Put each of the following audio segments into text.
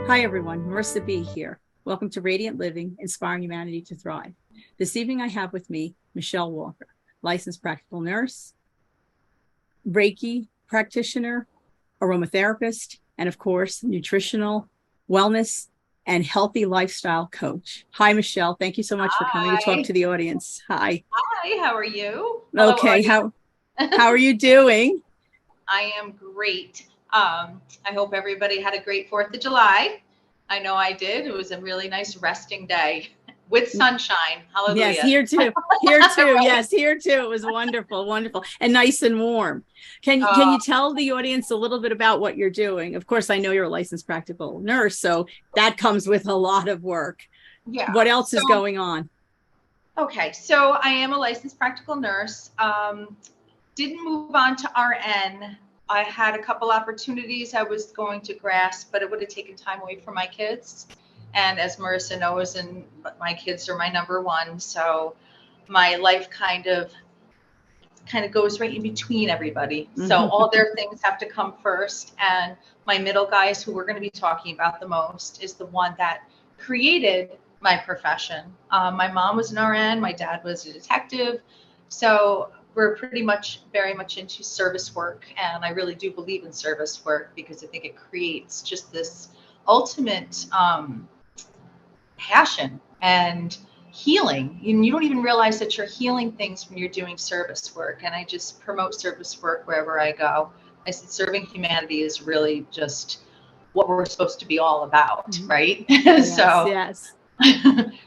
Hi, everyone. Marissa B. here. Welcome to Radiant Living, Inspiring Humanity to Thrive. This evening, I have with me Michelle Walker, licensed practical nurse, Reiki practitioner, aromatherapist, and of course, nutritional, wellness, and healthy lifestyle coach. Hi, Michelle. Thank you so much for coming to talk to the audience. Hi. Hi, how are you? Hello, okay, how are you doing? I am great. I hope everybody had a great 4th of July. I know I did. It was a really nice resting day with sunshine. Hallelujah. Yes, here too. Here too. Right? Yes, here too. It was wonderful, wonderful, and nice and warm. Can you tell the audience a little bit about what you're doing? Of course, I know you're a licensed practical nurse, so that comes with a lot of work. Yeah. What else is going on? Okay, so I am a licensed practical nurse. Didn't move on to RN. I had a couple opportunities I was going to grasp, but it would have taken time away from my kids. And as Marissa knows, and my kids are my number one, so my life kind of goes right in between everybody. So all their things have to come first. And my middle guys, who we're going to be talking about the most, is the one that created my profession. My mom was an RN, my dad was a detective. So we're very much into service work. And I really do believe in service work because I think it creates just this ultimate passion and healing. You don't even realize that you're healing things when you're doing service work. And I just promote service work wherever I go. I said serving humanity is really just what we're supposed to be all about, right? Yes, yes.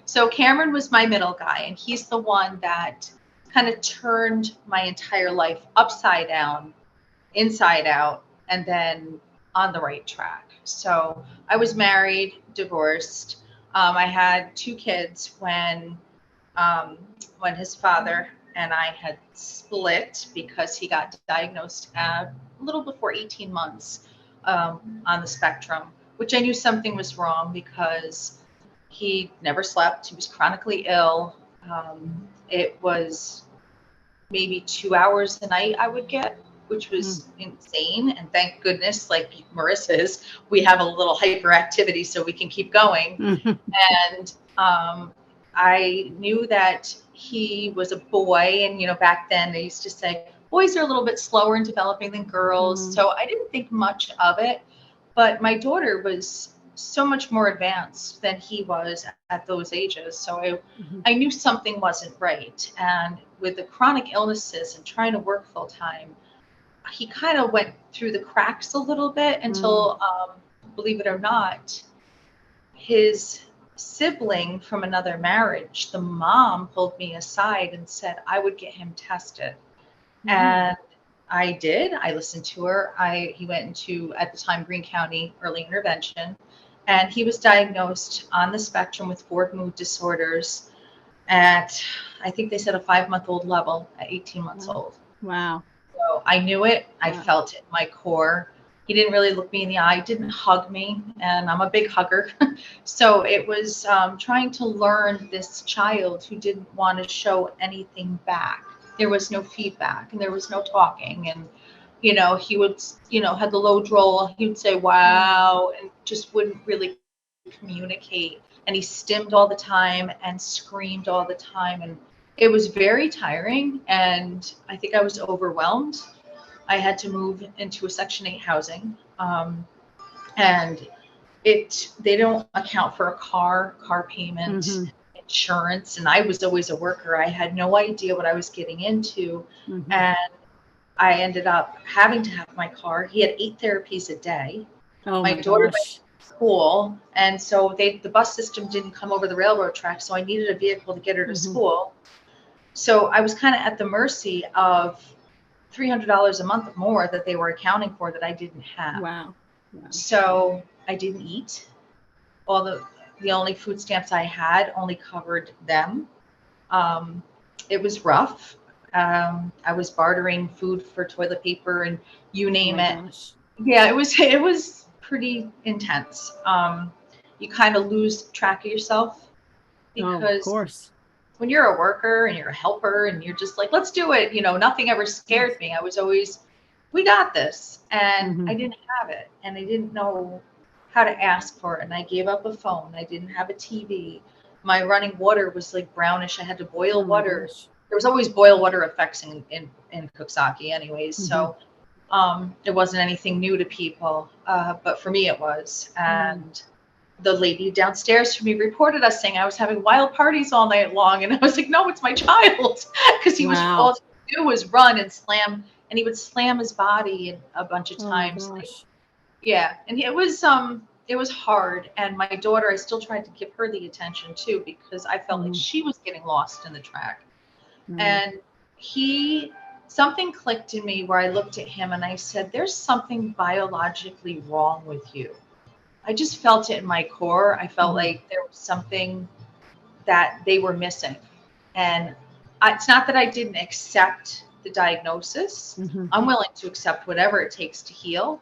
So Cameron was my middle guy, and he's the one that kind of turned my entire life upside down, inside out, and then on the right track. So I was married, divorced. I had 2 kids when his father and I had split because he got diagnosed a little before 18 months on the spectrum, which I knew something was wrong because he never slept. He was chronically ill. It was maybe 2 hours a night I would get, which was insane. And thank goodness, like Marissa's, we have a little hyperactivity so we can keep going. And I knew that he was a boy. And, back then they used to say boys are a little bit slower in developing than girls. So I didn't think much of it. But my daughter was so much more advanced than he was at those ages. So I knew something wasn't right. And with the chronic illnesses and trying to work full time, he kind of went through the cracks a little bit until, believe it or not, his sibling from another marriage, the mom pulled me aside and said I would get him tested. And I did. I listened to her. He went into, at the time, Greene County Early Intervention, and he was diagnosed on the spectrum with 4 mood disorders at, I think they said, a 5-month-old level at 18 months old. Wow. So I knew it. I felt it in my core. He didn't really look me in the eye, didn't hug me, and I'm a big hugger. So it was trying to learn this child who didn't want to show anything back. There was no feedback and there was no talking. And, he would, had the low drawl. He would say, wow, and just wouldn't really communicate. And he stimmed all the time and screamed all the time. And it was very tiring. And I think I was overwhelmed. I had to move into a Section 8 housing. And they don't account for a car payment, insurance. And I was always a worker. I had no idea what I was getting into. And I ended up having to have my car. He had 8 therapies a day. My daughter went to school. And so the bus system didn't come over the railroad track. So I needed a vehicle to get her to school. So I was kind of at the mercy of $300 a month more that they were accounting for that I didn't have. Wow. So I didn't eat. All the only food stamps I had only covered them. It was rough. I was bartering food for toilet paper and you name it. Gosh. Yeah, it was pretty intense. You kind of lose track of yourself because of course. When you're a worker and you're a helper and you're just like, let's do it. Nothing ever scared me. I was always, we got this. And I didn't have it. And I didn't know how how to ask for it. And I gave up a phone. I didn't have a TV. My running water was like brownish. I had to boil water. Gosh. There was always boil water effects in Coxsackie anyways. Mm-hmm. So it wasn't anything new to people. But for me it was. And the lady downstairs from me reported us saying I was having wild parties all night long. And I was like, no, it's my child. Because he was, all he would do was run and slam, and he would slam his body a bunch of times. Oh my like, gosh. yeah. And it was hard. And my daughter, I still tried to give her the attention too, because I felt like she was getting lost in the track. And something clicked in me where I looked at him and I said, there's something biologically wrong with you. I just felt it in my core. I felt like there was something that they were missing. And it's not that I didn't accept the diagnosis. I'm willing to accept whatever it takes to heal,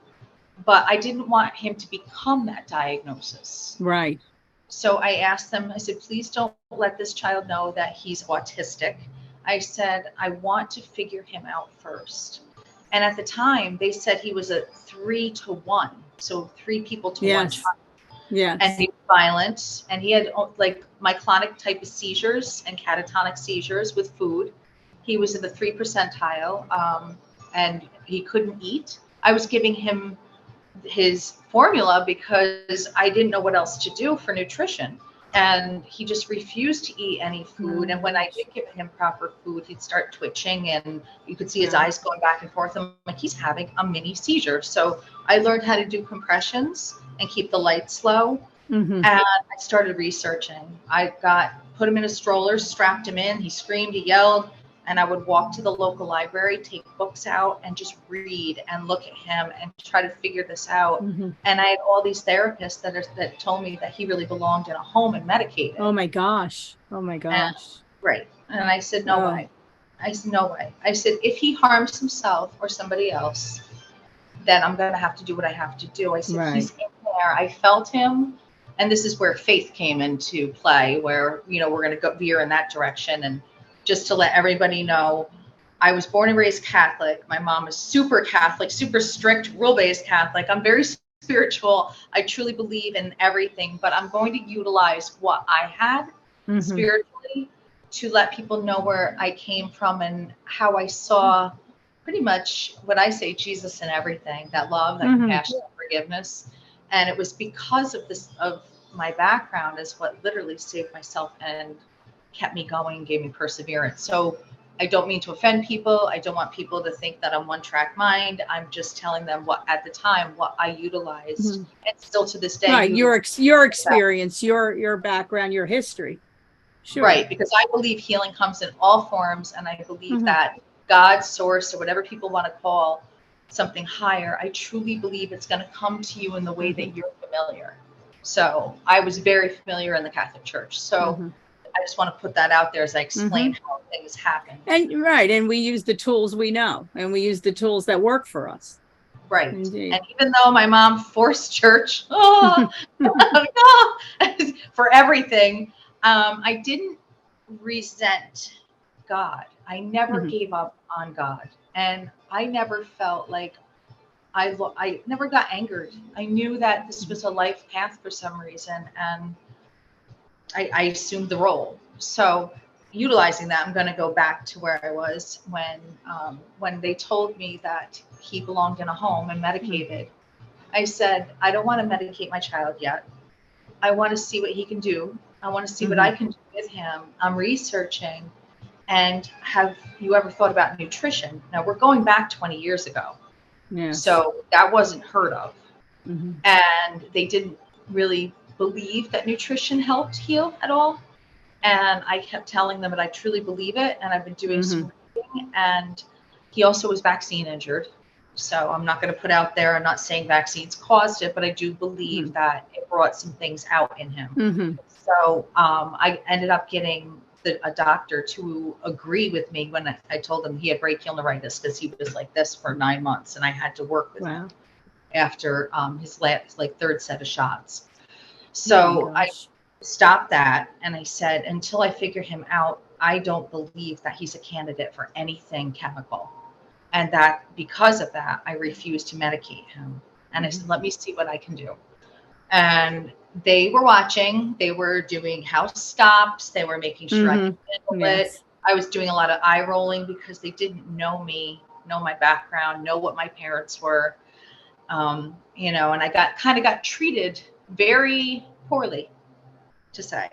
but I didn't want him to become that diagnosis. Right. So I asked them, I said, please don't let this child know that he's autistic. I said, I want to figure him out first. And at the time, they said he was a 3 to 1. So 3 people to 1 child. Yes. And he was violent. And he had like myclonic type of seizures and catatonic seizures with food. He was in the 3 percentile, and he couldn't eat. I was giving him his formula because I didn't know what else to do for nutrition. And he just refused to eat any food. And when I did give him proper food, he'd start twitching, and you could see his eyes going back and forth. I'm like, he's having a mini seizure. So I learned how to do compressions and keep the lights low. And I started researching. I put him in a stroller, strapped him in. He screamed, he yelled. And I would walk to the local library, take books out, and just read and look at him and try to figure this out. And I had all these therapists that told me that he really belonged in a home and medicated. Oh my gosh. Right. And I said, no way. I said, no way. I said, if he harms himself or somebody else, then I'm going to have to do what I have to do. I said, he's in there. I felt him. And this is where faith came into play, where, we're going to go veer in that direction. And just to let everybody know, I was born and raised Catholic. My mom is super Catholic, super strict, rule-based Catholic. I'm very spiritual. I truly believe in everything, but I'm going to utilize what I had spiritually to let people know where I came from and how I saw pretty much what I say, Jesus in everything, that love, that compassion, that forgiveness. And it was because of my background is what literally saved myself and kept me going, gave me perseverance. So I don't mean to offend people. I don't want people to think that I'm one track mind. I'm just telling them what I utilized, and still to this day. Right. Your experience, your background, your history. Sure. Right. Because I believe healing comes in all forms. And I believe that God, source, or whatever people want to call something higher, I truly believe it's going to come to you in the way that you're familiar. So I was very familiar in the Catholic Church. So I just want to put that out there as I explain how things happen. And we use the tools we know, and we use the tools that work for us. Right. Indeed. And even though my mom forced church for everything, I didn't resent God. I never gave up on God. And I never felt like I never got angered. I knew that this was a life path for some reason. And I assumed the role. So utilizing that, I'm going to go back to where I was when they told me that he belonged in a home and medicated. I said, I don't want to medicate my child yet. I want to see what he can do. I want to see what I can do with him. I'm researching. And have you ever thought about nutrition? Now we're going back 20 years ago. Yes. So that wasn't heard of. And they didn't really believe that nutrition helped heal at all. And I kept telling them that I truly believe it. And I've been doing some reading. And he also was vaccine injured. So I'm not going to put out there, I'm not saying vaccines caused it, but I do believe that it brought some things out in him. So I ended up getting a doctor to agree with me when I told him he had brachial neuritis, because he was like this for 9 months and I had to work with him after his last, third set of shots. So I stopped that and I said, until I figure him out, I don't believe that he's a candidate for anything chemical. And that because of that, I refused to medicate him. And I said, let me see what I can do. And they were watching. They were doing house stops. They were making sure I could handle it. Yes. I was doing a lot of eye rolling because they didn't know me, know my background, know what my parents were. You know, and I got treated very poorly, to say.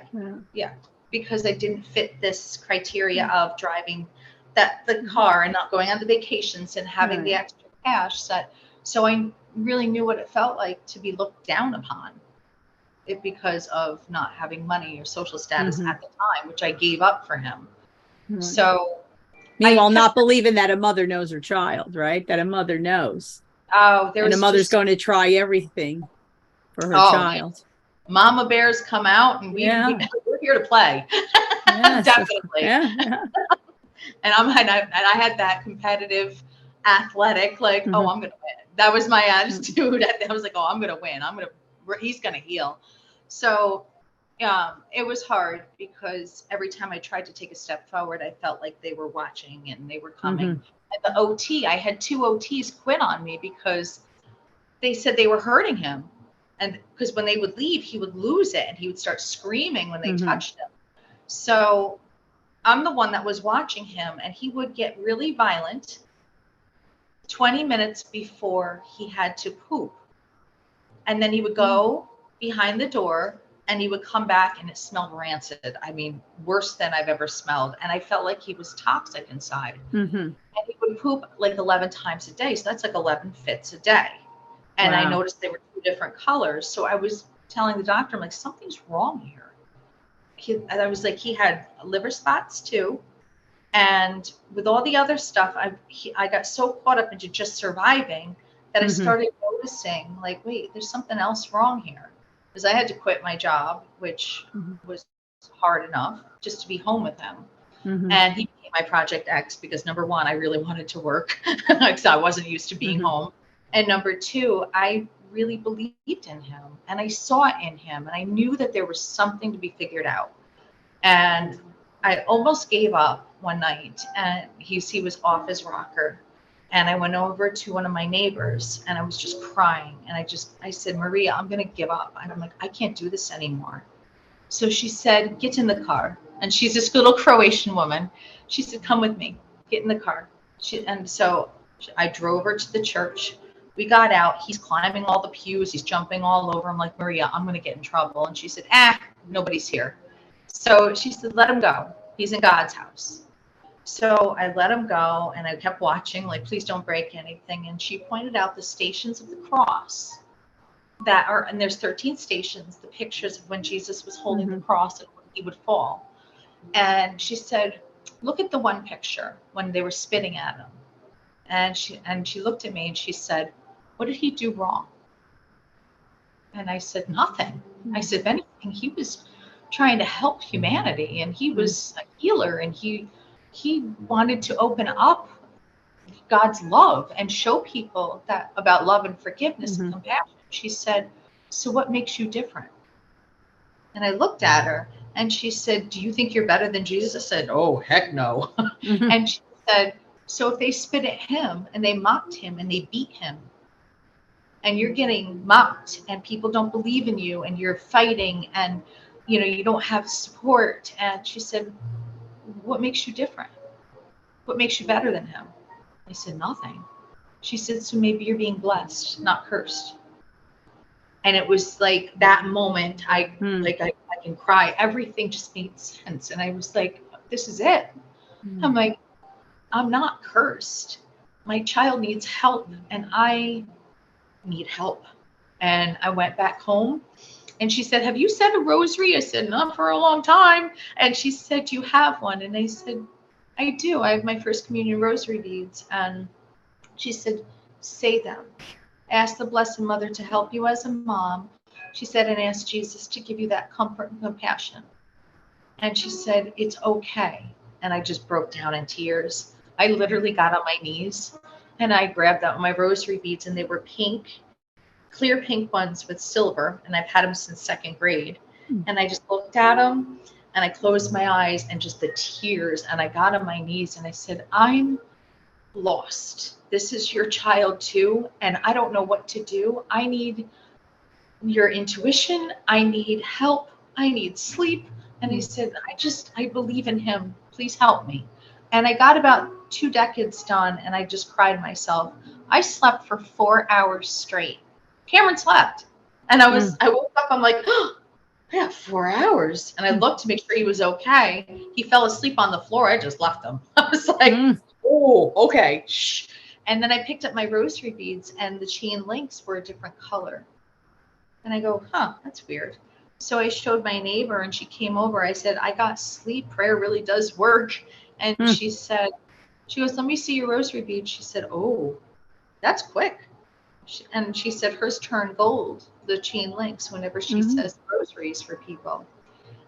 Yeah, because I didn't fit this criteria of driving the car and not going on the vacations and having the extra cash set. So I really knew what it felt like to be looked down upon it because of not having money or social status at the time, which I gave up for him. So meanwhile, not believing that a mother knows her child, right? That a mother knows. Oh, and a mother's going to try everything for her child. Mama bears come out, and we're here to play. Yes, definitely. Yeah. And I had that competitive, athletic, like, oh, I'm gonna win. That was my attitude. I was like, oh, I'm gonna win. He's gonna heal. So it was hard because every time I tried to take a step forward, I felt like they were watching and they were coming. And the OT, I had 2 OTs quit on me because they said they were hurting him. And because when they would leave, he would lose it and he would start screaming when they touched him. So I'm the one that was watching him, and he would get really violent 20 minutes before he had to poop. And then he would go behind the door and he would come back and it smelled rancid. I mean, worse than I've ever smelled. And I felt like he was toxic inside. And he would poop like 11 times a day. So that's like 11 fits a day. And I noticed they were 2 different colors. So I was telling the doctor, I'm like, something's wrong here. I was like, he had liver spots too. And with all the other stuff, I got so caught up into just surviving that I started noticing, like, wait, there's something else wrong here. Because I had to quit my job, which was hard enough just to be home with him. And he became my Project X because, number 1, I really wanted to work because I wasn't used to being home. And number 2, I really believed in him and I saw it in him and I knew that there was something to be figured out. And I almost gave up one night, and he was off his rocker. And I went over to one of my neighbors and I was just crying. And I said, Maria, I'm going to give up. And I'm like, I can't do this anymore. So she said, get in the car. And she's this little Croatian woman. She said, come with me, get in the car. And so I drove her to the church. We got out. He's climbing all the pews. He's jumping all over. I'm like, Maria, I'm going to get in trouble. And she said, nobody's here. So she said, let him go. He's in God's house. So I let him go and I kept watching, like, please don't break anything. And she pointed out the stations of the cross and there's 13 stations, the pictures of when Jesus was holding the cross and when he would fall. And she said, look at the one picture when they were spitting at him. And she looked at me and she said, what did he do wrong? And I said, nothing. I said, if anything, he was trying to help humanity, and he was a healer, and he wanted to open up God's love and show people that about love and forgiveness and compassion. She said, so what makes you different? And I looked at her and she said, do you think you're better than Jesus? I said, oh, heck no. And she said, so if they spit at him and they mocked him and they beat him, and you're getting mocked and people don't believe in you and you're fighting and you don't have support. And she said, what makes you different? What makes you better than him? I said, nothing. She said, so maybe you're being blessed, not cursed. And it was like that moment, I can cry. Everything just made sense. And I was like, this is it. I'm like, I'm not cursed. My child needs help and I need help. And I went back home and she said, have you said a rosary? I said, not for a long time. And she said, do you have one? And I said, I do. I have my first communion rosary beads. And she said, say them. Ask the Blessed Mother to help you as a mom. She said, and ask Jesus to give you that comfort and compassion. And she said, it's okay. And I just broke down in tears. I literally got on my knees and I grabbed out my rosary beads, and they were pink, clear pink ones with silver. And I've had them since 2nd grade. And I just looked at them and I closed my eyes and just the tears. And I got on my knees and I said, I'm lost. This is your child too. And I don't know what to do. I need your intuition. I need help. I need sleep. And I said, I believe in him. Please help me. And I got about 2 decades done, and I just cried myself. I slept for 4 hours straight. Cameron slept. And I woke up, I'm like, oh, I got 4 hours. And I looked to make sure he was okay. He fell asleep on the floor. I just left him. I was like, oh, okay. Shh. And then I picked up my rosary beads, and the chain links were a different color. And I go, huh, that's weird. So I showed my neighbor, and she came over. I said, I got sleep. Prayer really does work. And she goes, let me see your rosary beads. She said, oh, that's quick. And she said hers turn gold, the chain links, whenever she says rosaries for people.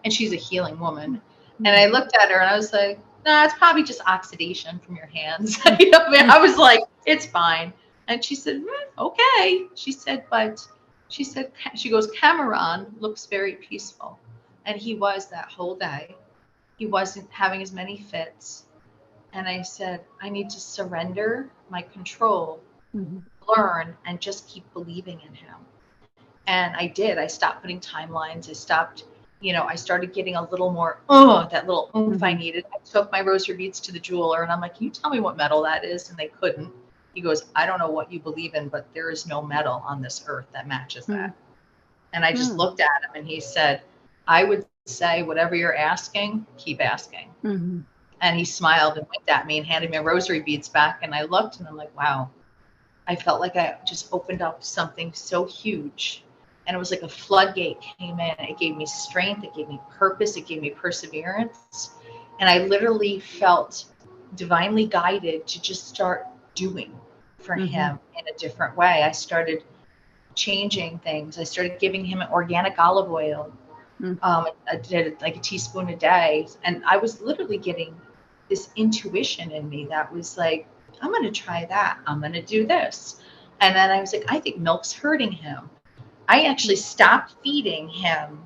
And she's a healing woman. And I looked at her and I was like, nah, it's probably just oxidation from your hands. You know, I was like, it's fine. And she said, okay. She goes, Cameron looks very peaceful. And he was that whole day. He wasn't having as many fits. And I said, I need to surrender my control, learn, and just keep believing in him. And I did. I stopped putting timelines. I stopped, I started getting a little more, that little oomph I needed. I took my rosary beads to the jeweler, and I'm like, can you tell me what metal that is? And they couldn't. He goes, I don't know what you believe in, but there is no metal on this earth that matches that. And I just looked at him, and he said, I would say, whatever you're asking, keep asking. And he smiled and winked at me and handed me my rosary beads back. And I looked, and I'm like, wow. I felt like I just opened up something so huge. And it was like a floodgate came in. It gave me strength. It gave me purpose. It gave me perseverance. And I literally felt divinely guided to just start doing for him in a different way. I started changing things. I started giving him an organic olive oil. I did like a teaspoon a day. And I was literally getting this intuition in me that was like, I'm going to try that. I'm going to do this. And then I was like, I think milk's hurting him. I actually stopped feeding him.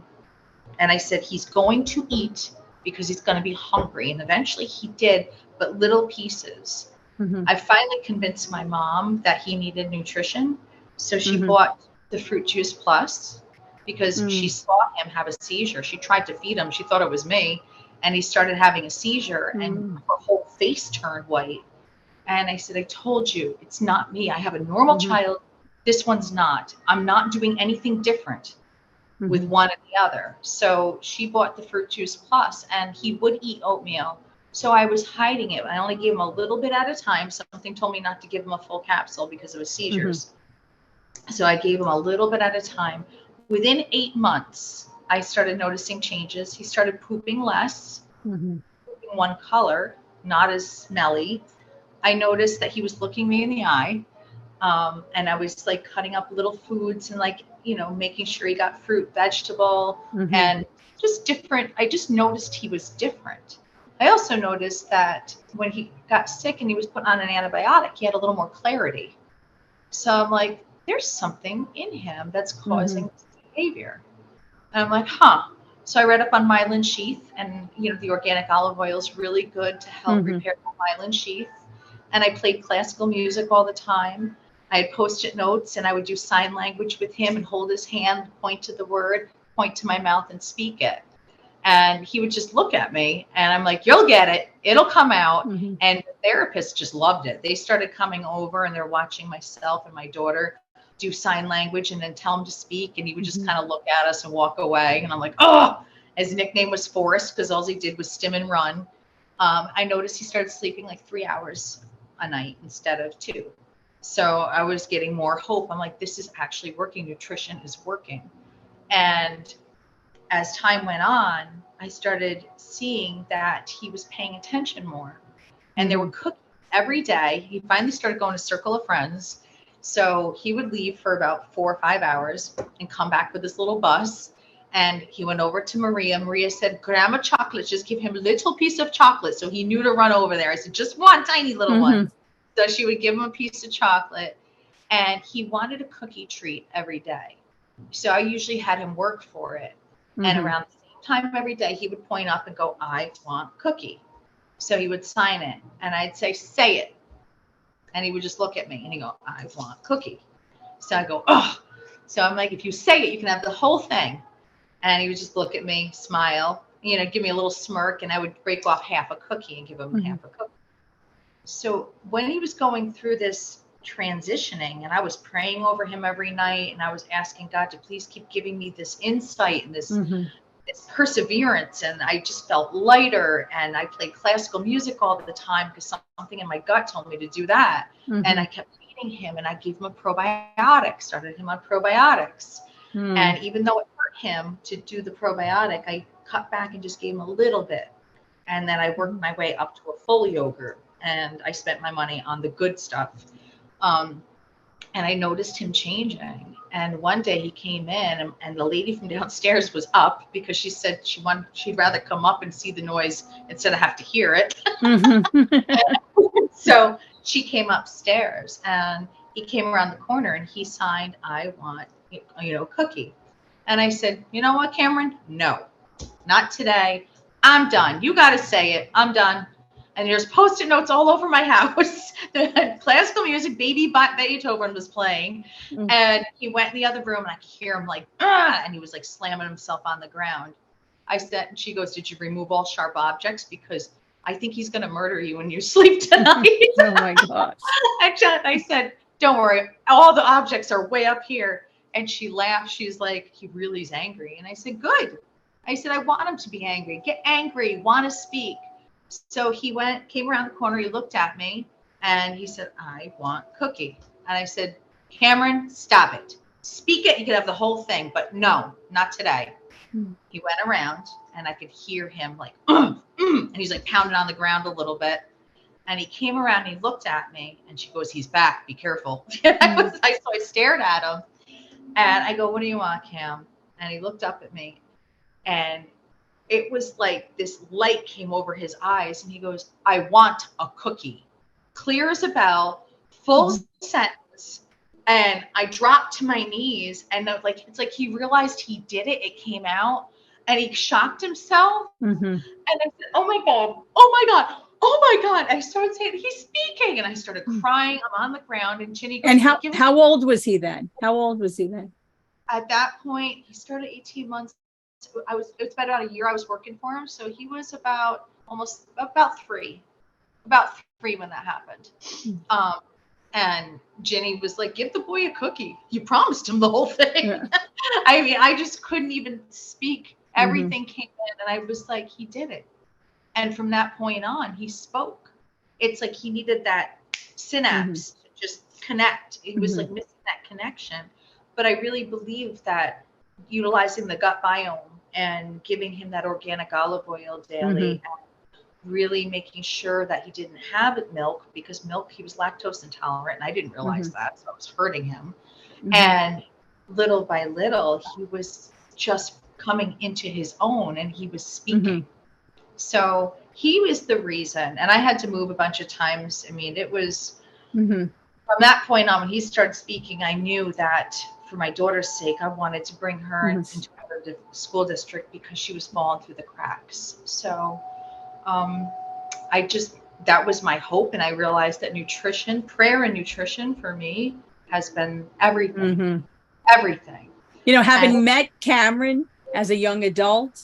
And I said, he's going to eat because he's going to be hungry. And eventually he did, but little pieces. I finally convinced my mom that he needed nutrition. So she bought the Fruit Juice Plus because she saw him have a seizure. She tried to feed him. She thought it was me. And he started having a seizure and her whole face turned white. And I said, I told you, it's not me. I have a normal child. This one's not. I'm not doing anything different with one and the other. So she bought the Fruit Juice Plus, and he would eat oatmeal. So I was hiding it. I only gave him a little bit at a time. Something told me not to give him a full capsule because of his seizures. So I gave him a little bit at a time. Within 8 months, I started noticing changes. He started pooping less, pooping one color, not as smelly. I noticed that he was looking me in the eye. And I was like cutting up little foods and like, making sure he got fruit, vegetable, and just different. I just noticed he was different. I also noticed that when he got sick and he was put on an antibiotic, he had a little more clarity. So I'm like, there's something in him that's causing this behavior. And I'm like, So I read up on myelin sheath, and, the organic olive oil is really good to help repair the myelin sheath. And I played classical music all the time. I had Post-it notes, and I would do sign language with him and hold his hand, point to the word, point to my mouth, and speak it. And he would just look at me, and I'm like, you'll get it. It'll come out. And the therapists just loved it. They started coming over, and they're watching myself and my daughter do sign language and then tell him to speak. And he would just kind of look at us and walk away. And I'm like, oh, his nickname was Forrest because all he did was stim and run. I noticed he started sleeping like 3 hours a night instead of 2. So I was getting more hope. I'm like, this is actually working. Nutrition is working. And as time went on, I started seeing that he was paying attention more. And there were cookies every day. He finally started going to Circle of Friends. So he would leave for about 4 or 5 hours and come back with this little bus. And he went over to Maria. Maria said, grab a chocolate. Just give him a little piece of chocolate. So he knew to run over there. I said, just one tiny little one. So she would give him a piece of chocolate. And he wanted a cookie treat every day. So I usually had him work for it. And around the same time every day, he would point up and go, I want cookie. So he would sign it. And I'd say it. And he would just look at me and he'd go, I want cookie. So I go, oh. So I'm like, if you say it, you can have the whole thing. And he would just look at me, smile, you know, give me a little smirk, and I would break off half a cookie and give him half a cookie. So when he was going through this transitioning, and I was praying over him every night, and I was asking God to please keep giving me this insight and this perseverance, and I just felt lighter, and I played classical music all the time because something in my gut told me to do that. And I kept feeding him, and I gave him a probiotic, started him on probiotics. And even though it hurt him to do the probiotic, I cut back and just gave him a little bit. And then I worked my way up to a full yogurt, and I spent my money on the good stuff. And I noticed him changing. And one day he came in, and the lady from downstairs was up because she said she'd rather come up and see the noise instead of have to hear it. So she came upstairs, and he came around the corner, and he signed, "I want, cookie." And I said, "You know what, Cameron? No, not today. I'm done. You got to say it. I'm done." And there's Post-it notes all over my house. The classical music, Baby Beethoven was playing. And he went in the other room, and I could hear him like, "Ah!" And he was like slamming himself on the ground. I said, and she goes, "Did you remove all sharp objects? Because I think he's going to murder you when you sleep tonight." Oh my gosh. I said, "Don't worry. All the objects are way up here." And she laughed. She's like, "He really is angry." And I said, "Good." I said, "I want him to be angry. Get angry. Want to speak." So he came around the corner. He looked at me, and he said, "I want cookie." And I said, "Cameron, stop it. Speak it. You can have the whole thing, but no, not today." He went around, and I could hear him like, and he's like pounding on the ground a little bit. And he came around, and he looked at me, and she goes, "He's back. Be careful." So I stared at him, and I go, "What do you want, Cam?" And he looked up at me, and it was like this light came over his eyes, and he goes, "I want a cookie." Clear as a bell, full sentence. And I dropped to my knees, and it's like he realized he did it. It came out, and he shocked himself. And I said, "Oh my God, oh my God, oh my God." And I started saying, "He's speaking." And I started crying. I'm on the ground, and Ginny goes, And how old was he then? How old was he then? At that point, he started 18 months. It's been about a year I was working for him. So he was about 3 when that happened. And Ginny was like, "Give the boy a cookie. You promised him the whole thing." Yeah. I mean, I just couldn't even speak. Everything came in, and I was like, he did it. And from that point on, he spoke. It's like he needed that synapse to just connect. It was like missing that connection. But I really believe that utilizing the gut biome and giving him that organic olive oil daily, and really making sure that he didn't have milk, because milk, he was lactose intolerant, and I didn't realize that, so I was hurting him. And little by little, he was just coming into his own, and he was speaking. So he was the reason, and I had to move a bunch of times. I mean, it was from that point on, when he started speaking, I knew that for my daughter's sake, I wanted to bring her into another school district because she was falling through the cracks. So that was my hope. And I realized that prayer and nutrition for me has been everything, everything. You know, having met Cameron as a young adult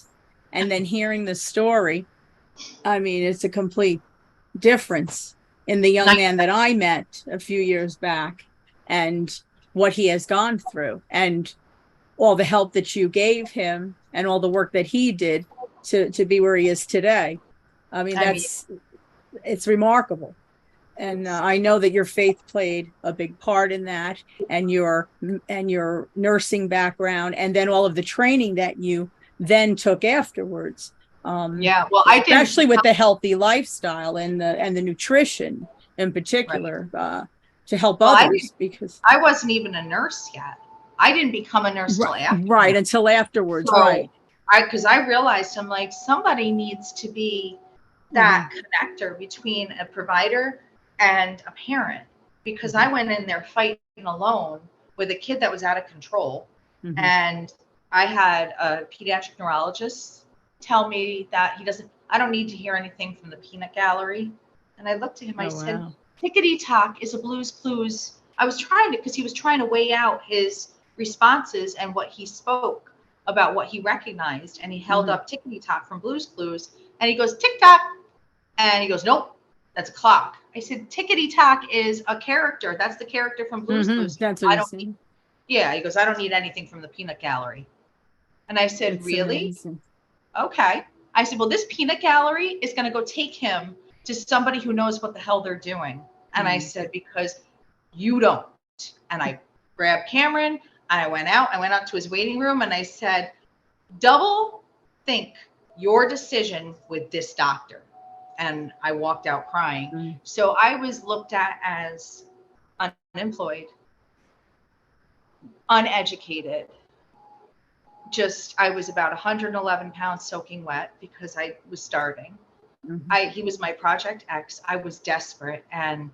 and then hearing the story, I mean, it's a complete difference in the young man that I met a few years back and what he has gone through, and all the help that you gave him and all the work that he did to be where he is today. I mean, it's remarkable. And I know that your faith played a big part in that, and your nursing background, and then all of the training that you then took afterwards. Well, I did, especially with the healthy lifestyle and the nutrition in particular, to help others, because I wasn't even a nurse yet. I didn't become a nurse till after. Right, until afterwards, so, because I realized, I'm like, somebody needs to be that connector between a provider and a parent, because I went in there fighting alone with a kid that was out of control. And I had a pediatric neurologist tell me that I don't need to hear anything from the peanut gallery. And I looked at him, I said, "Tickety tock is a Blues Clues." I was trying to, because he was trying to weigh out his responses and what he spoke about what he recognized. And he held up Tickety Tock from Blue's Clues, and he goes, tick tock. And he goes, nope, that's a clock. I said, Tickety Tock is a character. That's the character from Blue's Clues. That's what I he's don't saying. Yeah, he goes, I don't need anything from the peanut gallery. And I said, It's really? amazing. Okay. I said, well, this peanut gallery is going to go take him to somebody who knows what the hell they're doing. And I said, because you don't. And I grabbed Cameron. I went out to his waiting room, and I said, double think your decision with this doctor. And I walked out crying. So I was looked at as unemployed, uneducated. I was about 111 pounds soaking wet because I was starving. He was my Project X. I was desperate, and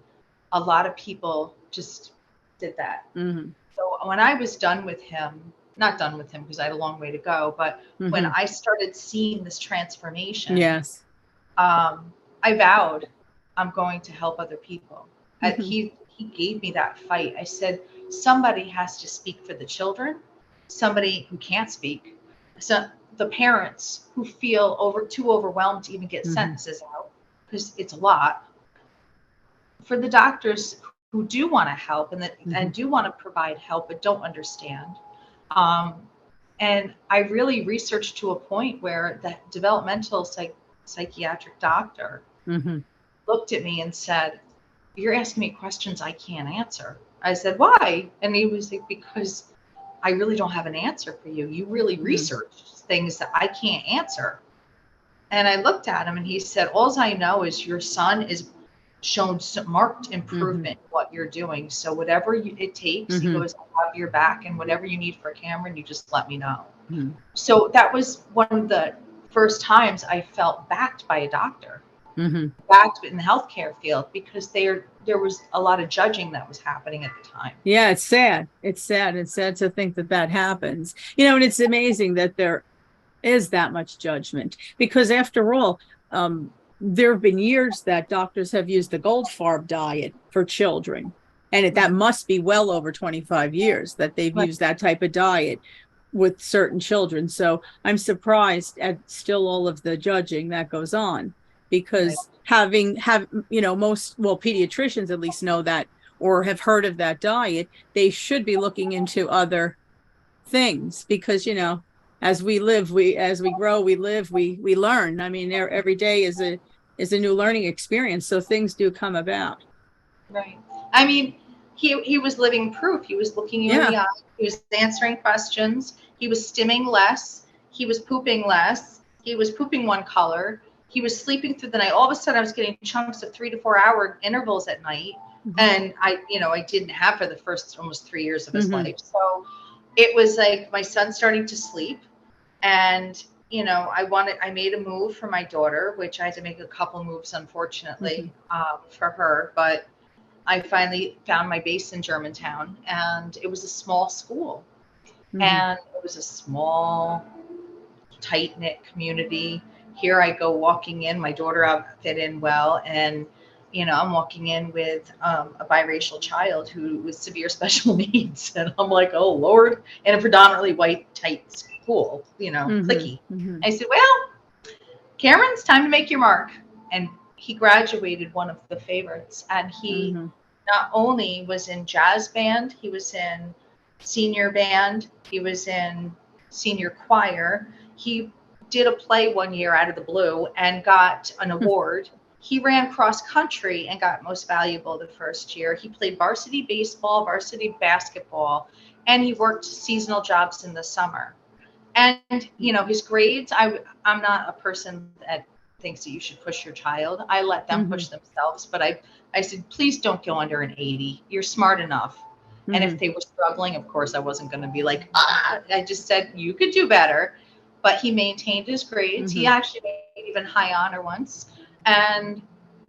a lot of people just did that. So when I was done with him, not done with him because I had a long way to go, but when I started seeing this transformation, I vowed I'm going to help other people. He gave me that fight. I said, somebody has to speak for the children, somebody who can't speak, so the parents who feel too overwhelmed to even get sentences out because it's a lot, for the doctors who do want to help and do want to provide help but don't understand. And I really researched to a point where that developmental psychiatric doctor looked at me and said, you're asking me questions I can't answer. I said, why? And he was like, because I really don't have an answer for you. You really researched things that I can't answer. And I looked at him, and he said, all I know is your son is shown some marked improvement in what you're doing. So whatever it takes, he goes, I'll have your back, and whatever you need for Cameron, you just let me know. So that was one of the first times I felt backed by a doctor, backed in the healthcare field, because there was a lot of judging that was happening at the time. Yeah, it's sad. It's sad. It's sad to think that happens. And it's amazing that there is that much judgment, because after all, there have been years that doctors have used the Goldfarb diet for children. And that must be well over 25 years that they've used that type of diet with certain children. So I'm surprised at still all of the judging that goes on, because most pediatricians at least know that, or have heard of that diet. They should be looking into other things, because as we grow, we live, we learn. I mean, every day is a new learning experience. So things do come about. Right. I mean, he was living proof. He was looking you in the eye. He was answering questions. He was stimming less. He was pooping less. He was pooping one color. He was sleeping through the night. All of a sudden, I was getting chunks of 3 to 4 hour intervals at night. And I didn't have for the first almost 3 years of his life. So it was like my son starting to sleep, and I made a move for my daughter, which I had to make a couple moves, unfortunately, for her. But I finally found my base in Germantown, and it was a small school, and it was a small, tight-knit community. Here I go walking in, my daughter fit in well, and I'm walking in with a biracial child who was severe special needs, and I'm like, oh Lord, in a predominantly white, tight school, cliquey. I said, well, Cameron's time to make your mark. And he graduated one of the favorites, and he not only was in jazz band, he was in senior band, he was in senior choir. He did a play one year out of the blue and got an award. He ran cross country and got most valuable the first year. He played varsity baseball, varsity basketball, and he worked seasonal jobs in the summer. And, his grades, I'm not a person that thinks that you should push your child. I let them push themselves, but I said, please don't go under an 80. You're smart enough. And if they were struggling, of course, I wasn't going to be like, I just said, you could do better. But he maintained his grades. He actually made even high honor once. And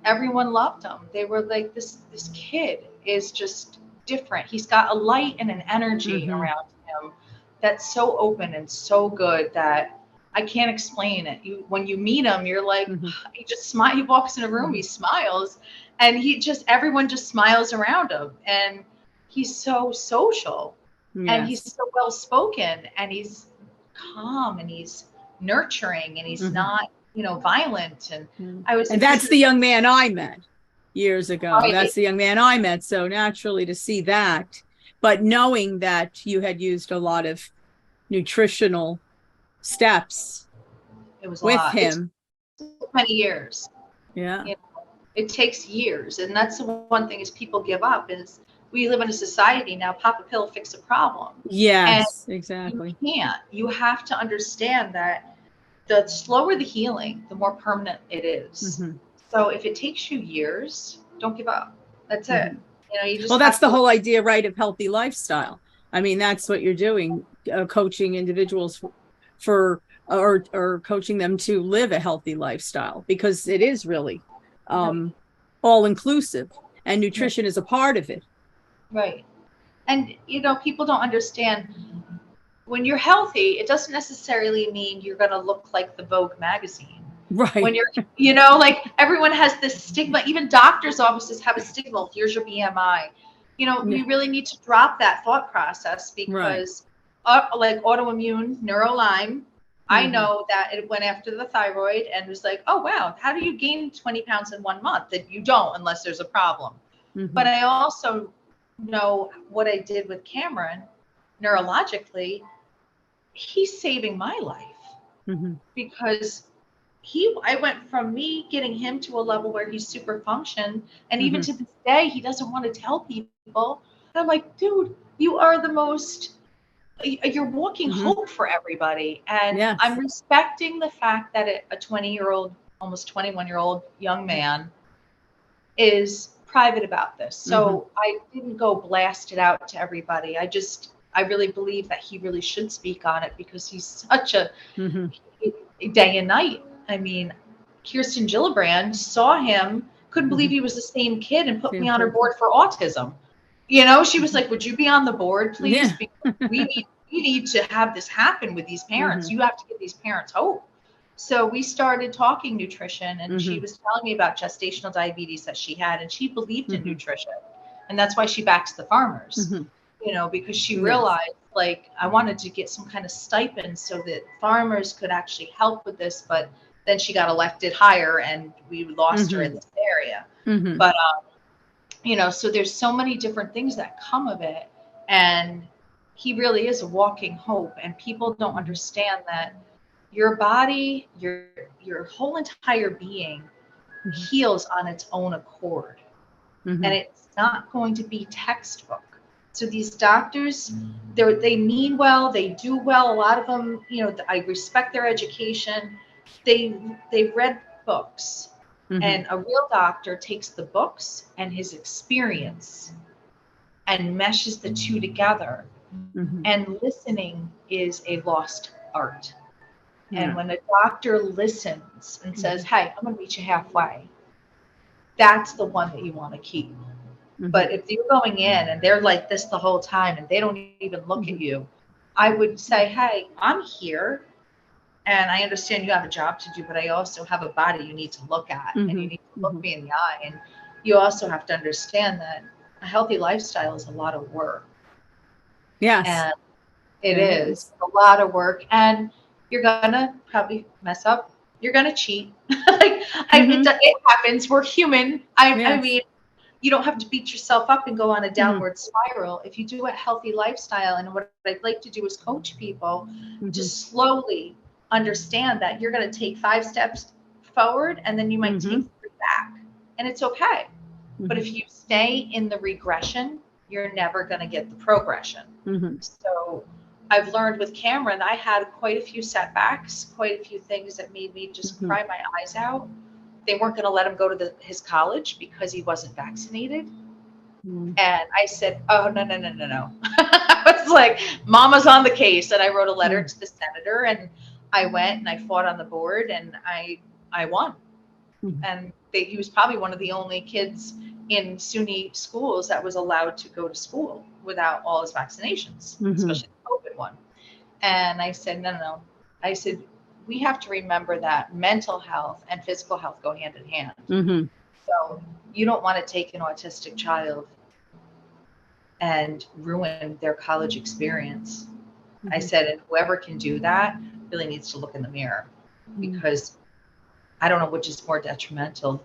everyone loved him. They were like, this kid is just different. He's got a light and an energy around him that's so open and so good that I can't explain it. When you meet him, you're like, he just smiles. He walks in a room, he smiles, and everyone just smiles around him. And he's so social. And he's Yes. so well spoken, and he's calm, and he's nurturing, and he's not, violent. And I was And like, this that's is the young man I met years ago. right. That's the young man I met. So naturally to see that, but knowing that you had used a lot of nutritional steps It was a with lot. It him. took many years. Yeah. You know, it takes years. And that's the one thing is people give up is we live in a society now, pop a pill, fix a problem. And Yes, you exactly. can't. You have to understand that the slower the healing, the more permanent it is. So if it takes you years, don't give up. That's it. You just Well, that's have the to. whole idea, right, of healthy lifestyle. I mean, that's what you're doing, coaching individuals or coaching them to live a healthy lifestyle, because it is really all inclusive, and nutrition is a part of it. Right. And people don't understand, when you're healthy, it doesn't necessarily mean you're going to look like the Vogue magazine. When Right. you're, like everyone has this stigma, even doctors' offices have a stigma. Here's your BMI. We really need to drop that thought process, Right. because like autoimmune Lyme, I know that it went after the thyroid and was like, oh, wow, how do you gain 20 pounds in 1 month? That you don't, unless there's a problem. But I also know what I did with Cameron neurologically. He's saving my life, because I went from me getting him to a level where he's super function. And even to this day, he doesn't want to tell people. And I'm like, dude, you're walking hope for everybody. And Yes. I'm respecting the fact that a 20-year-old, almost 21-year-old young man is private about this. So I didn't go blast it out to everybody. I really believe that he really should speak on it, because he's such a day and night. I mean, Kirsten Gillibrand saw him, couldn't believe he was the same kid, and put me on her board for autism. She was like, would you be on the board, please? Yeah. Because we need to have this happen with these parents. You have to give these parents hope. So we started talking nutrition, and she was telling me about gestational diabetes that she had, and she believed in nutrition. And that's why she backs the farmers, because she realized, like, I wanted to get some kind of stipend so that farmers could actually help with this. But then she got elected higher, and we lost her in this area. But, so there's so many different things that come of it. And he really is a walking hope. And people don't understand that your body, your whole entire being heals on its own accord. And it's not going to be textbook. So these doctors, they mean well, they do well. A lot of them, I respect their education. They've read books. And a real doctor takes the books and his experience and meshes the two together. And listening is a lost art. And when a doctor listens and says, hey, I'm going to meet you halfway, that's the one that you want to keep. But if you're going in and they're like this the whole time and they don't even look at you, I would say, hey, I'm here and I understand you have a job to do, but I also have a body you need to look at and you need to look me in the eye. And you also have to understand that a healthy lifestyle is a lot of work. Yes. And it is a lot of work. And you're going to probably mess up. You're going to cheat. It happens. We're human. I mean, you don't have to beat yourself up and go on a downward spiral. If you do a healthy lifestyle, and what I'd like to do is coach people to slowly understand that you're going to take 5 steps forward and then you might take 3 back. And it's okay. But if you stay in the regression, you're never going to get the progression. So I've learned with Cameron, I had quite a few setbacks, quite a few things that made me just cry my eyes out. They weren't going to let him go to his college because he wasn't vaccinated. And I said, oh, no. I was like, mama's on the case. And I wrote a letter to the senator, and I went and I fought on the board, and I won. And he was probably one of the only kids in SUNY schools that was allowed to go to school without all his vaccinations, especially the COVID one. And I said, no. I said, we have to remember that mental health and physical health go hand in hand. So you don't want to take an autistic child and ruin their college experience. I Mhm. said, and whoever can do that really needs to look in the mirror, Mhm. because I don't know which is more detrimental,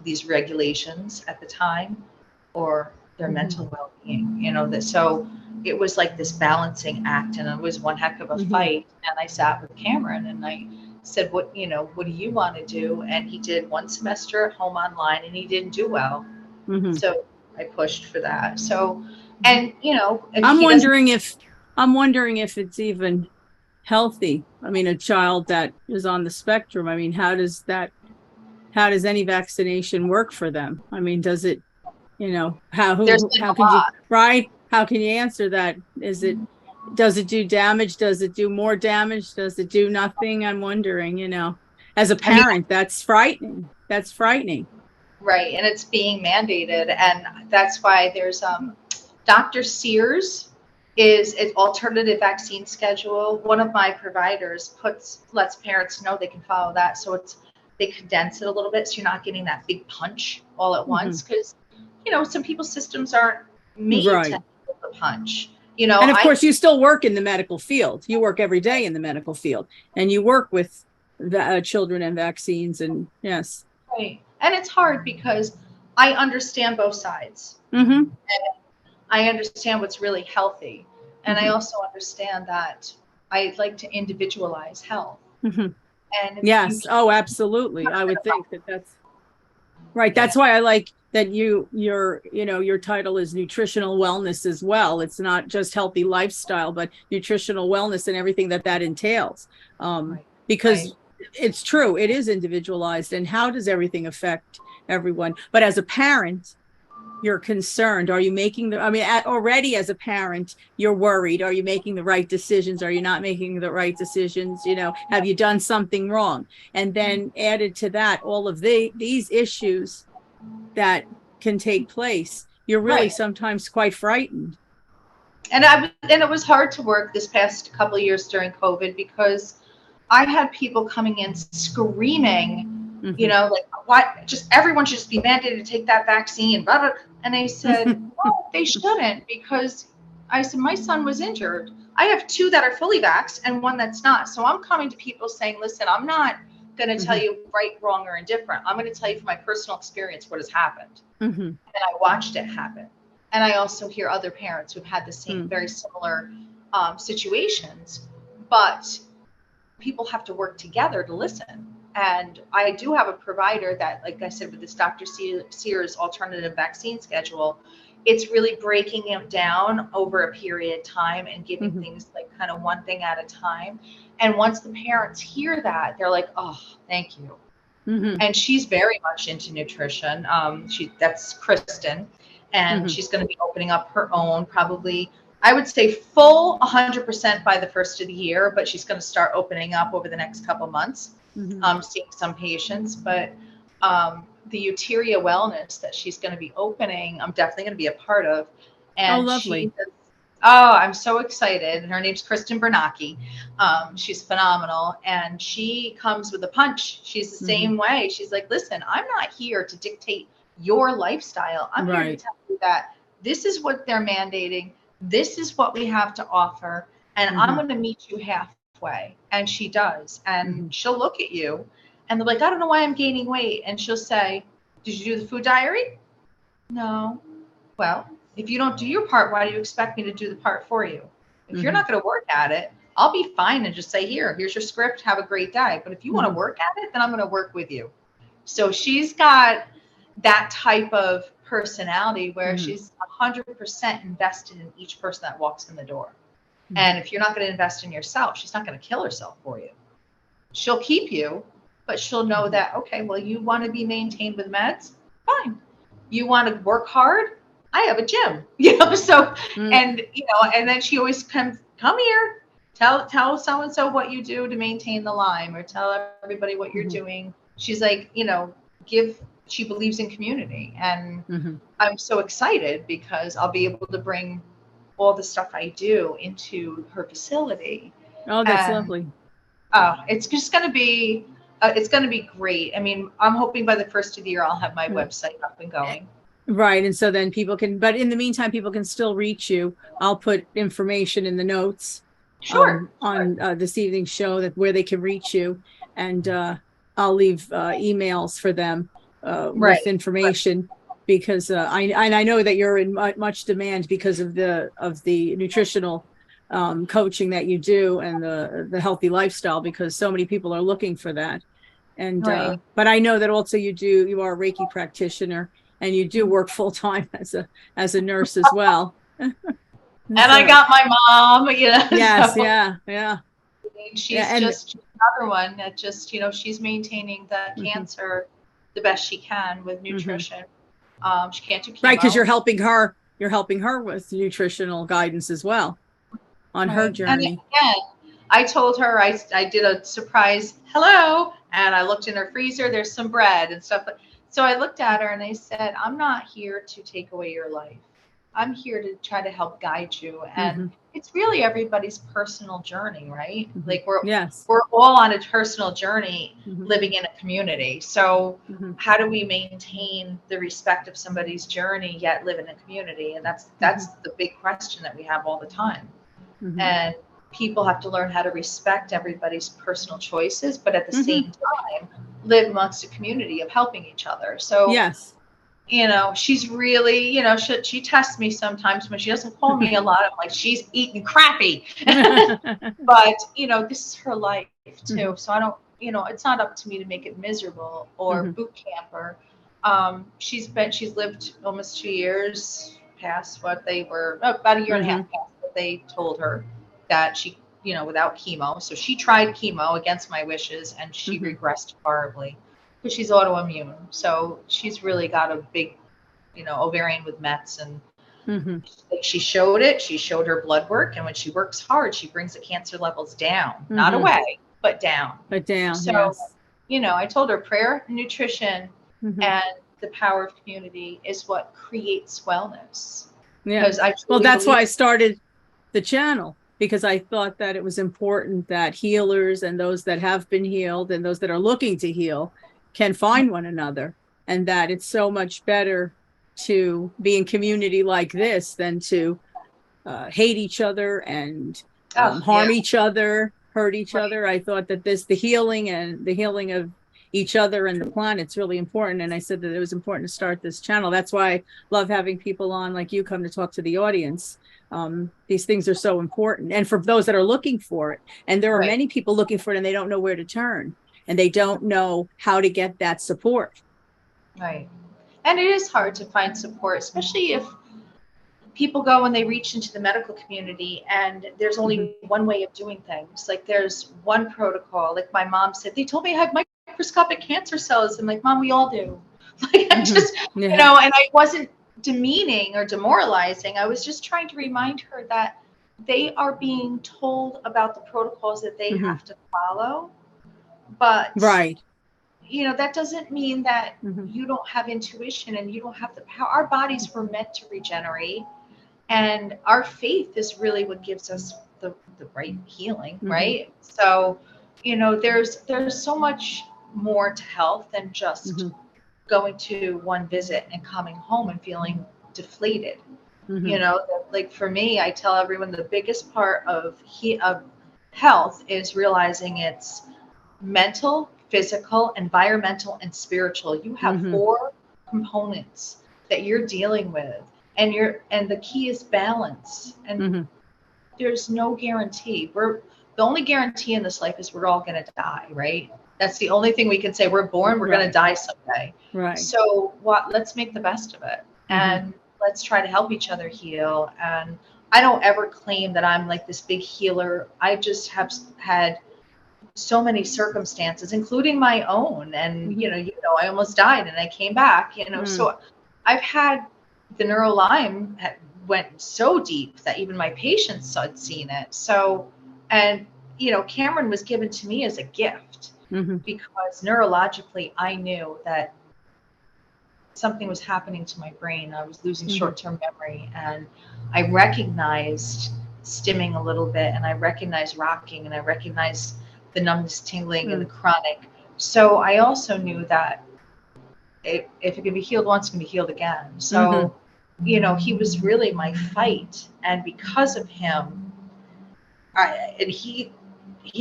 these regulations at the time or their Mhm. mental well-being, that. So it was like this balancing act, and it was one heck of a Mhm. fight. And I sat with Cameron and I said, what do you want to do? And he did one semester at home online and he didn't do well. Mhm. So I pushed for that. So, and I'm he doesn't. wondering if it's even healthy. I mean, a child that is on the spectrum, I mean, how does any vaccination work for them? I mean, does it, There's been how a can you, lot. right? How can you answer that? Does it do damage? Does it do more damage? Does it do nothing? I'm wondering, as a I mean, parent, that's frightening. That's frightening. right, and it's being mandated, and that's why there's Dr. Sears is an alternative vaccine schedule. One of my providers lets parents know they can follow that, so they condense it a little bit, so you're not getting that big punch all at once, because some people's systems aren't made to Right. handle the punch. And of course, you still work in the medical field. You work every day in the medical field, and you work with the children and vaccines. And yes, right, and it's hard because I understand both sides. mm-hmm. I understand what's really healthy. And I Mm-hmm. also understand that I like to individualize health. Mm-hmm. And if you Yes. Oh, absolutely. I would think that's right. That's why I like that your title is nutritional wellness as well. It's not just healthy lifestyle, but nutritional wellness and everything that entails. right, right, Because it's true, it is individualized. And how does everything affect everyone? But as a parent, you're concerned. Are you making already as a parent, you're worried. Are you making the right decisions? Are you not making the right decisions? Have you done something wrong? And then added to that, all of these issues that can take place, you're really right. sometimes quite frightened. And it was hard to work this past couple of years during COVID, because I had people coming in screaming, Mm-hmm. like, what, just everyone should just be mandated to take that vaccine, blah, blah. And I said, no, they shouldn't, because I said, my son was injured. I have 2 that are fully vaxxed and 1 that's not. So I'm coming to people saying, listen, I'm not going to tell you right, wrong, or indifferent. I'm going to tell you from my personal experience what has happened. Mm-hmm. And I watched it happen. And I also hear other parents who've had the same, Mm-hmm. very similar situations, but people have to work together to listen. And I do have a provider that, like I said, with this Dr. Sears alternative vaccine schedule, it's really breaking it down over a period of time and giving Mm-hmm. things like kind of one thing at a time. And once the parents hear that, they're like, oh, thank you. Mm-hmm. And she's very much into nutrition. That's Kristen, and Mm-hmm. she's going to be opening up her own, probably, I would say full 100% by the first of the year, but she's going to start opening up over the next couple months, Mm-hmm. seeing some patients. But the Uteria Wellness that she's going to be opening, I'm definitely going to be a part of. Oh, And lovely. I'm so excited. And her name's Kristen Bernacki. She's phenomenal. And she comes with a punch. She's the Mm-hmm. same way. She's like, listen, I'm not here to dictate your lifestyle. I'm here to Right. tell you that this is what they're mandating. This is what we have to offer. And Mm-hmm. I'm going to meet you halfway. And she does. And Mm-hmm. she'll look at you and they're like, I don't know why I'm gaining weight. And she'll say, did you do the food diary? No. Well, if you don't do your part, why do you expect me to do the part for you? If you're Mm-hmm. not going to work at it, I'll be fine and just say, here's your script. Have a great day. But if you want to work at it, then I'm going to work with you. So she's got that type of personality where Mm-hmm. she's 100% invested in each person that walks in the door. Mm-hmm. And if you're not going to invest in yourself, she's not going to kill herself for you. She'll keep you, but she'll know that, okay, well, you want to be maintained with meds? Fine. You want to work hard? I have a gym, so, Mm-hmm. and then she always come here, tell so-and-so what you do to maintain the Lyme, or tell everybody what you're Mm-hmm. doing. She's like, she believes in community. And Mm-hmm. I'm so excited because I'll be able to bring all the stuff I do into her facility. Oh, that's And lovely. it's just going to be great. I mean, I'm hoping by the first of the year I'll have my website up and going. Right. And so then people can, but in the meantime, people can still reach you. I'll put information in the notes Sure. on this evening's show that where they can reach you. And I'll leave emails for them Right. with information because I know that you're in much demand because of the nutritional coaching that you do and the healthy lifestyle, because so many people are looking for that. And Right. but I know that also you are a Reiki practitioner and you do work full time as a nurse as well. And I So got my mom, you know, yes, so yeah, yeah, yeah, she's and just another one that just, you know, she's maintaining the mhm, cancer the best she can with mhm. nutrition. She can't do Right, because chemo. you're helping her with nutritional guidance as well on her Right. And journey. again, I told her I did a surprise hello, and I looked in her freezer. There's some bread and stuff. So I looked at her and I said, I'm not here to take away your life. I'm here to try to help guide you. And Hmm. it's really everybody's personal journey, right? Hmm. Like Yes. we're all on a personal journey Hmm. living in a community. So Hmm. how do we maintain the respect of somebody's journey yet live in a community? And Hmm. that's the big question that we have all the time. Hmm. And people have to learn how to respect everybody's personal choices, but at the Hmm. same time live amongst a community of helping each other. So, Yes. you know, she's really, you know, she tests me sometimes when she doesn't call me a lot. I'm like, she's eating crappy. But, you know, this is her life too. Hmm. So I don't, you know, it's not up to me to make it miserable or Hmm. boot camp her. She's lived almost 2 years past what they were, about a year and a half Hmm. past what they told her that she, you know, without chemo. So she tried chemo against my wishes and she Hmm. regressed horribly because she's autoimmune. So she's really got a big, you know, ovarian with Mets, and Hmm. she showed it. She showed her blood work, and when she works hard, she brings the cancer levels down, not Hmm. away, but down. But down, So, yes. you know, I told her prayer, nutrition, Hmm. and the power of community is what creates wellness. Yeah. Because I Well, truly that's believe. why I started the channel, because I thought that it was important that healers and those that have been healed and those that are looking to heal can find one another, and that it's so much better to be in community like this than to hate each other and Oh yeah, harm each other, hurt each right. other. I thought that the healing and the healing of each other and the planet's really important. And I said that it was important to start this channel. That's why I love having people on like you come to talk to the audience. These things are so important. And for those that are looking for it, and there are Right, many people looking for it and they don't know where to turn and they don't know how to get that support. right. And it is hard to find support, especially if people go and they reach into the medical community and there's Mm-hmm. only one way of doing things. Like there's one protocol. Like my mom said, they told me I have microscopic cancer cells. I'm like, Mom, we all do. Like I Mm-hmm. just, you Yeah. know, and I wasn't demeaning or demoralizing. I was just trying to remind her that they are being told about the protocols that they Mm-hmm. have to follow. But, Right. you know, that doesn't mean that Mm-hmm. you don't have intuition and you don't have the power. Our bodies were meant to regenerate, and our faith is really what gives us the right healing, Mm-hmm. right? So, you know, there's so much more to health than just Mm-hmm. going to one visit and coming home and feeling deflated. Mm-hmm. You know, like for me, I tell everyone the biggest part of health is realizing it's mental, physical, environmental, and spiritual. You have Mm-hmm. four components that you're dealing with, and the key is balance. And Mm-hmm. there's no guarantee. We're the only guarantee in this life is we're all going to die, right? That's the only thing we can say. We're born, we're going to Right. die someday. Right. So what? Let's make the best of it, Mm-hmm. and let's try to help each other heal. And I don't ever claim that I'm like this big healer. I just have had so many circumstances, including my own. And Mm-hmm. I almost died and I came back. Mm. So I've had the neuro Lyme went so deep that even my patients had seen it. So, and Cameron was given to me as a gift Mm-hmm. because neurologically I knew that something was happening to my brain. I was losing Mm-hmm. short-term memory, and I recognized stimming a little bit, and I recognized rocking, and I recognized the numbness, tingling, and the Mm. chronic. So I also knew that if it can be healed once, it can be healed again. So, Mm-hmm. he was really my fight. And because of him, and he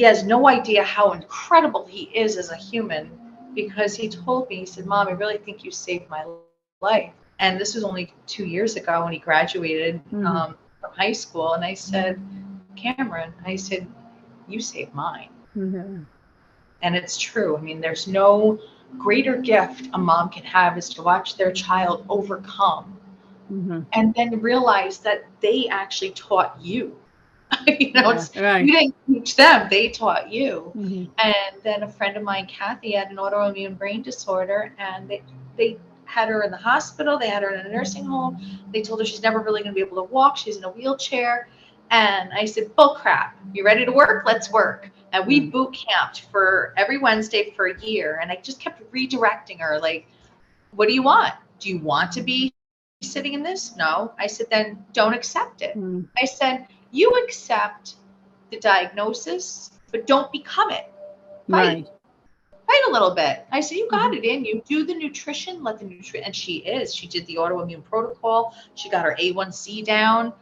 has no idea how incredible he is as a human, because he told me, he said, Mom, I really think you saved my life. And this was only 2 years ago when he graduated from high school. And I said, Cameron, I said, you saved mine. Mm-hmm. And it's true. I mean, there's no greater gift a mom can have is to watch their child overcome and then realize that they actually taught you. Right. You didn't teach them, they taught you. Mm-hmm. And then a friend of mine, Kathy, had an autoimmune brain disorder, and they had her in the hospital. They had her in a nursing home. They told her she's never really going to be able to walk. She's in a wheelchair. And I said, bull crap. You ready to work? Let's work. And we boot camped for every Wednesday for a year. And I just kept redirecting her. Like, what do you want? Do you want to be sitting in this? No. I said, then don't accept it. I said, you accept the diagnosis, but don't become it. Fight. Fight a little bit. I said, you got it in you. Do the nutrition, let the nutrition. And she did the autoimmune protocol. She got her A1C down,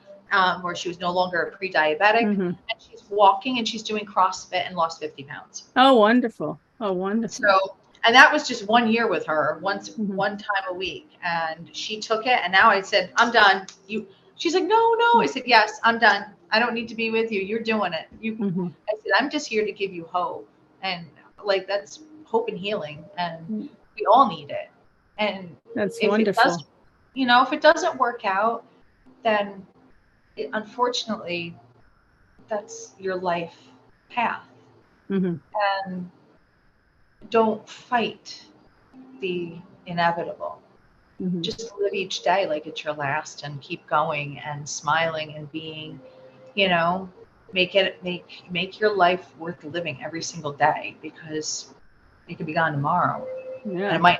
where she was no longer a pre-diabetic. And she's walking and she's doing CrossFit and lost 50 pounds. Oh, wonderful. Oh, wonderful. So, and that was just 1 year with her, one time a week. And she took it. And now I said, I'm done. She's like, no. I said, yes, I'm done. I don't need to be with you. You're doing it. I said, I'm just here to give you hope. And like, that's hope and healing. And we all need it. And that's if wonderful. If it doesn't work out, then unfortunately, that's your life path. And don't fight the inevitable. Just live each day like it's your last, and keep going and smiling and being, make your life worth living every single day, because it could be gone tomorrow. And it might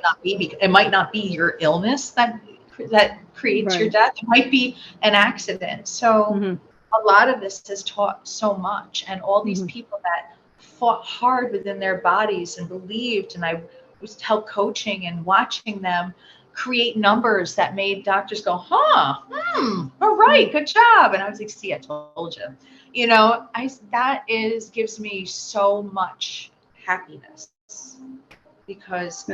not be your illness that creates your death. It might be an accident. So a lot of this has taught so much, and all these people that fought hard within their bodies and believed, and I was help coaching and watching them create numbers that made doctors go, all right, good job. And I was like, see, I told you. That gives me so much happiness, because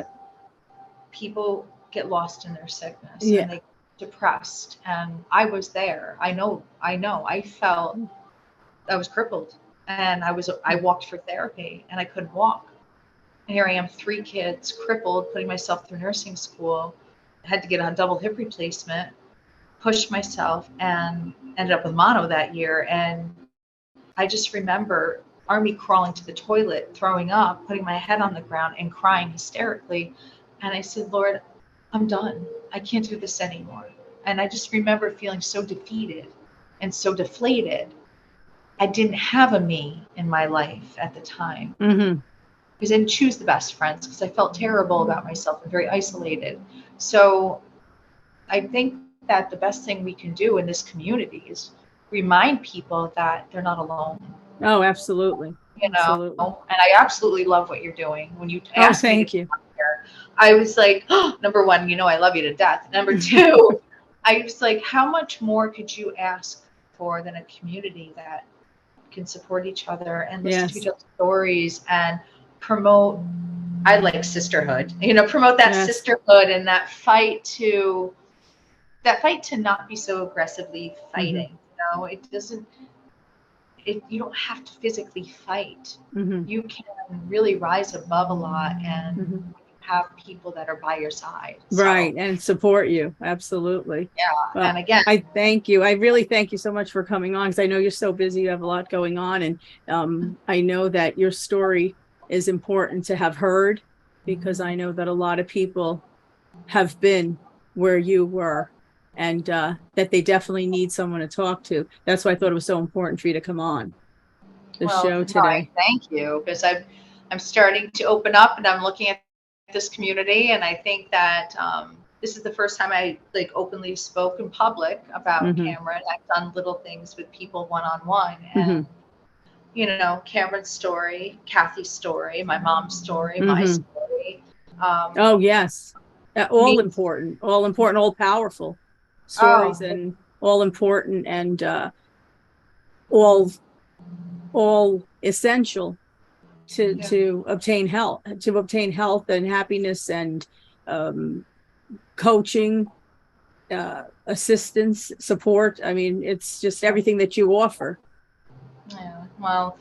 people get lost in their sickness and they get depressed. And I was there. I know. I felt I was crippled, and I walked for therapy, and I couldn't walk. And here I am, 3 kids, crippled, putting myself through nursing school. I had to get a double hip replacement, pushed myself, and ended up with mono that year. And I just remember Army crawling to the toilet, throwing up, putting my head on the ground and crying hysterically. And I said, Lord, I'm done. I can't do this anymore. And I just remember feeling so defeated and so deflated. I didn't have a me in my life at the time. Because I didn't choose the best friends, because I felt terrible about myself and very isolated. So I think that the best thing we can do in this community is remind people that they're not alone. Oh, absolutely. Absolutely. And I absolutely love what you're doing. When you asked me to come here, I was like, number one, I love you to death. Number two, I was like, how much more could you ask for than a community that can support each other and listen to each other's stories and promote, I like sisterhood, promote that sisterhood and that fight to not be so aggressively fighting. You don't have to physically fight. You can really rise above a lot and have people that are by your side. Right. And support you. Absolutely. Yeah. Well, and again, I thank you. I really thank you so much for coming on, because I know you're so busy. You have a lot going on. And I know that your story is important to have heard, because I know that a lot of people have been where you were, and that they definitely need someone to talk to. That's why I thought it was so important for you to come on the show today. Thank you, because I'm starting to open up, and I'm looking at this community, and I think that this is the first time I openly spoke in public about Cameron. I've done little things with people one-on-one, and Cameron's story, Kathy's story, my mom's story, my story. Oh, yes. All Me. important, all powerful stories, Oh, and all important, and all all essential yeah. to obtain health and happiness, and um, coaching, assistance, support. I mean, it's just everything that you offer. Yeah. Well,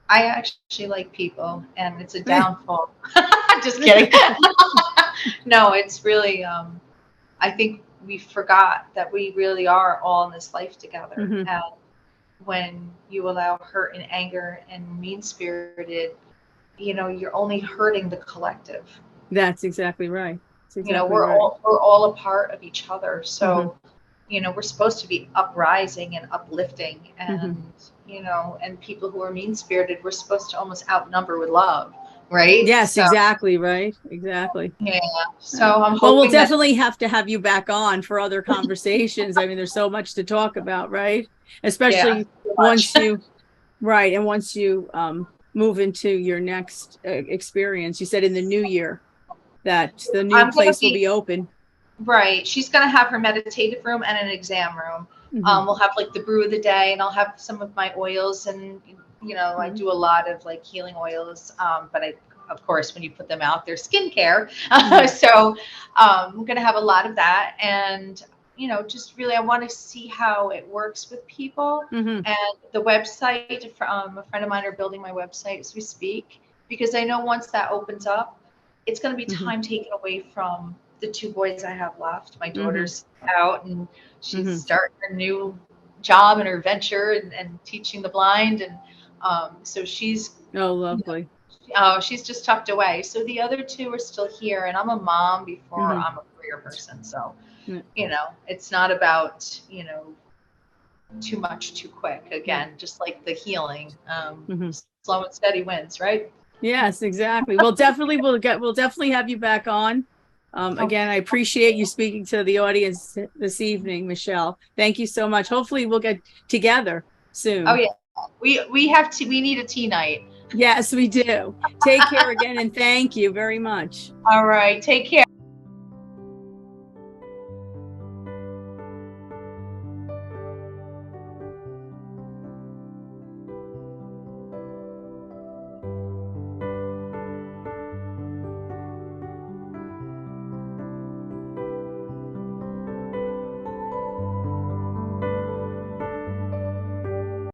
I actually like people, and it's a downfall. Just kidding. No, it's really. I think we forgot that we really are all in this life together. Hmm. And when you allow hurt and anger and mean spirited, you're only hurting the collective. That's exactly right. That's exactly We're right. all a part of each other. Hmm. So, we're supposed to be uprising and uplifting, Hmm. and people who are mean spirited, we're supposed to almost outnumber with love, right? Yes, So, exactly right. Exactly. yeah. So I'm Well, we'll hoping that, definitely have to have you back on for other conversations. I mean, there's so much to talk about, right? yeah, Especially so much. once you, right, and once you move into your next experience. You said in the new year that the new I'm going to place will be, be open. right. She's going to have her meditative room and an exam room. Hmm. We'll have like the brew of the day, and I'll have some of my oils, and I Hmm. do a lot of like healing oils. But of course, when you put them out, they're skincare. Hmm. So I'm going to have a lot of that, and just really, I want to see how it works with people. Hmm. And the website, a friend of mine are building my website as we speak, because I know once that opens up, it's going to be Hmm. time taken away from the two boys I have left. My Hmm. daughter's out, and she's Hmm. starting her new job and her venture, and teaching the blind. And so Oh, you know, lovely. she's just tucked away. So the other two are still here, and I'm a mom before Hmm. I'm a career person. So, it's not about, too much too quick. Again, just like the healing, Hmm. slow and steady wins, right? Yes, exactly. Well, we'll definitely have you back on. Oh, Again, I appreciate you speaking to the audience this evening, Michelle. Thank you so much. Hopefully we'll get together oh soon. yeah. We need a tea night. Yes, we do. Take care again, and thank you very much. All right. Take care.